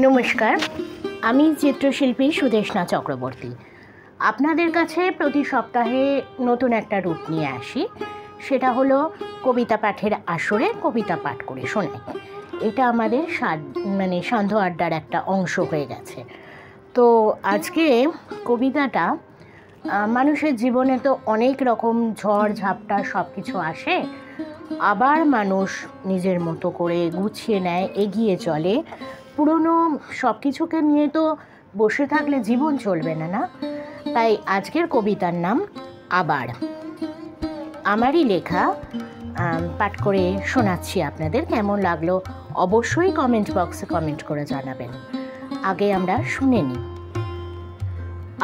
নমস্কার, আমি চিত্রশিল্পী সুদেষ্ণা চক্রবর্তী। আপনাদের কাছে প্রতি সপ্তাহে নতুন একটা রূপ নিয়ে আসি। সেটা হলো কবিতা পাঠের আসরে কবিতা পাঠ করে শোনাই। এটা আমাদের সান্ধ্য আড্ডার একটা অংশ হয়ে গেছে। তো আজকে কবিতাটা, মানুষের জীবনে তো অনেক রকম ঝড় ঝাপটা সব কিছু আসে, আবার মানুষ নিজের মতো করে গুছিয়ে নেয়, এগিয়ে চলে। পুরনো সব কিছুকে নিয়ে তো বসে থাকলে জীবন চলবে না। তাই আজকের কবিতার নাম আবার। আমারই লেখা, পাঠ করে শোনাচ্ছি। আপনাদের কেমন লাগলো অবশ্যই কমেন্ট বক্সে কমেন্ট করে জানাবেন। আগে আমরা শুনে নিই।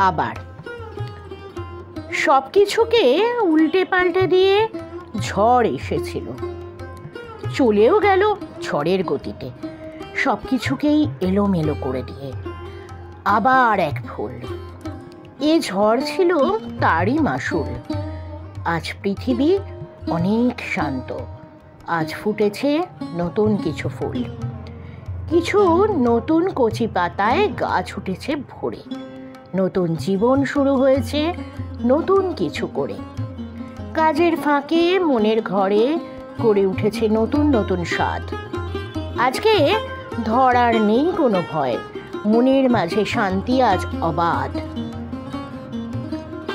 আবার। সব কিছুকে উল্টে পাল্টে দিয়ে ঝড় এসেছিল, চলেও গেল ঝড়ের গতিতে, সব কিছুকেই এলোমেলো করে দিয়ে। আবার এক ফুল, এ ঝড় ছিল তারই মাসুল। আজ পৃথিবী অনেক শান্ত, আজ ফুটেছে নতুন কিছু ফুল। কিছু নতুন কচি পাতায় গাছ উঠেছে ভরে, নতুন জীবন শুরু হয়েছে নতুন কিছু করে। কাজের ফাঁকে মনের ঘরে গড়ে উঠেছে নতুন নতুন স্বাদ। আজকে ধরার নেই কোনো ভয়, মনের মাঝে শান্তি আজ অবাধ।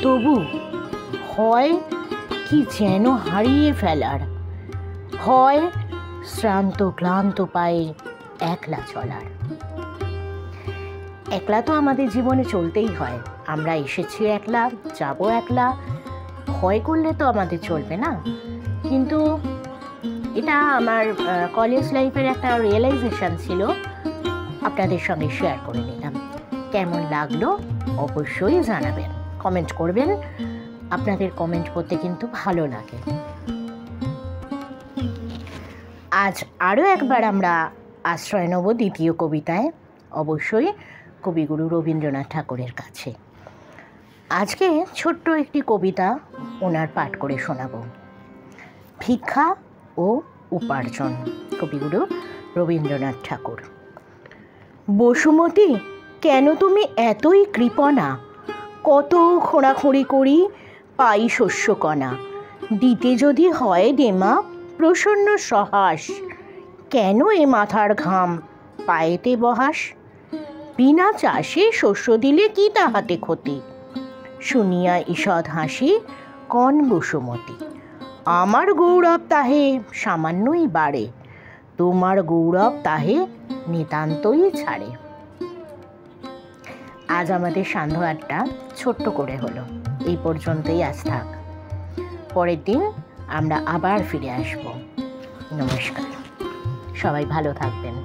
তবু হয় কি যেন হারিয়ে ফেলার, হয় শ্রান্ত ক্লান্ত পায়ে একলা চলার। একলা তো আমাদের জীবনে চলতেই হয়। আমরা এসেছি একলা, যাব একলা। ভয় করলে তো আমাদের চলবে না। কিন্তু এটা আমার কলেজ লাইফের একটা রিয়েলাইজেশন ছিল, আপনাদের সঙ্গে শেয়ার করে নিলাম। কেমন লাগলো অবশ্যই জানাবেন, কমেন্ট করবেন। আপনাদের কমেন্ট করতে কিন্তু ভালো লাগে। আজ আরও একবার আমরা আশ্রয় নেব দ্বিতীয় কবিতায়, অবশ্যই কবিগুরু রবীন্দ্রনাথ ঠাকুরের কাছে। আজকে ছোট্ট একটি কবিতা ওনার পাঠ করে শোনাব। ভিক্ষা ও উপার্জন, কবিগুরু রবীন্দ্রনাথ ঠাকুর। বসুমতী, কেন তুমি এতই কৃপণা? কত খোঁড়াখুঁড়ি করি পাই শস্যকণা। দিতে যদি হয় দেমা প্রসন্ন সহাস, কেন এ মাথার ঘাম পায়েতে বহাস? বিনা চাষে শস্য দিলে কি তাহাতে ক্ষতি? শুনিয়া ঈষৎ হাসি কন বসুমতী। আমার গৌরব তাহে সামান্যই বাড়ে, তোমার গৌরব তাহে নিতান্তই ছাড়ে। আজ আমাদের সান্ধ্য আড্ডা ছোট্ট করে হলো, এই পর্যন্তই আজ থাক। পরের দিন আমরা আবার ফিরে আসব। নমস্কার, সবাই ভালো থাকবেন।